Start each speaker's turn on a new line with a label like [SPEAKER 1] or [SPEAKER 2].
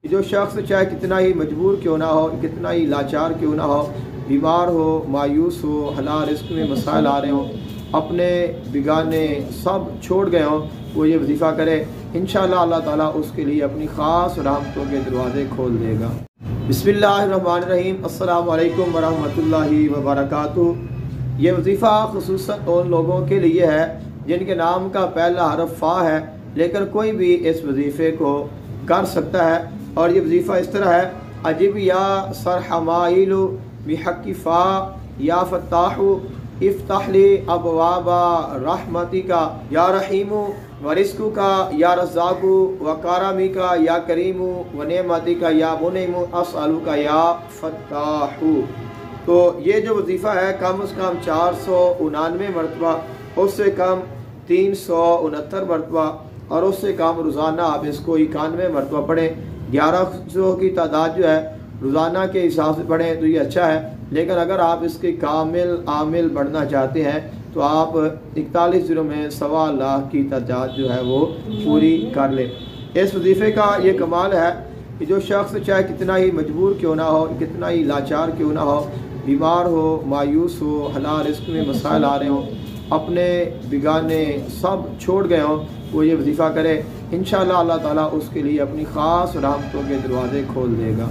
[SPEAKER 1] जो शख्स चाहे कितना ही मजबूर क्यों ना हो, कितना ही लाचार क्यों ना हो, बीमार हो, मायूस हो, हलाल रिस्क में मसाइल आ रहे हों, अपने बिगाने सब छोड़ गए हों, वो ये वजीफ़ा करे, इंशाअल्लाह अल्लाह ताला उसके लिए अपनी ख़ास रहमतों के दरवाज़े खोल देगा। बिस्मिल्लाहिर्रहमानिर्रहीम। अस्सलामु अलैकुम वरहमतुल्लाहि वबरकातुहू। ये वजीफ़ा खुसूसन उन लोगों के लिए है जिनके नाम का पहला हरफ फ़ा है, लेकिन कोई भी इस वजीफ़े को कर सकता है। और ये वजीफ़ा इस तरह है: अजिब या सरहमाइलु बिहक़्क़ि फ़ा या फ़त्ताहु इफ़्तहली अबवाबा रहमतिका या रहीमु व रिज़्क़ुका या रज़्ज़ाक़ु व करमिका या करीमु व नेमतिका या मुनीमु असअलुका या फ़त्ताहु। तो ये जो वजीफ़ा है कम से कम 499 मरतबा, उससे कम 369 मरतबा और उससे कम रोज़ाना आप इसको 91 मरतबा पढ़ें। 1100 की तादाद जो है रोज़ाना के हिसाब से पढ़ें तो ये अच्छा है, लेकिन अगर आप इसके कामिल आमिल बढ़ना चाहते हैं तो आप 41 दिनों में 1.25 लाख की तादाद जो है वो पूरी कर लें। इस वजीफ़े का ये कमाल है कि जो शख्स चाहे कितना ही मजबूर क्यों ना हो, कितना ही लाचार क्यों ना हो, बीमार हो, मायूस हो, हलाल रिस्क में मसाइल आ रहे हों, अपने बिगाने सब छोड़ गए हों, वो ये वजीफ़ा करे, इंशाअल्लाह अल्लाह ताला उसके लिए अपनी ख़ास रहमतों के दरवाज़े खोल देगा।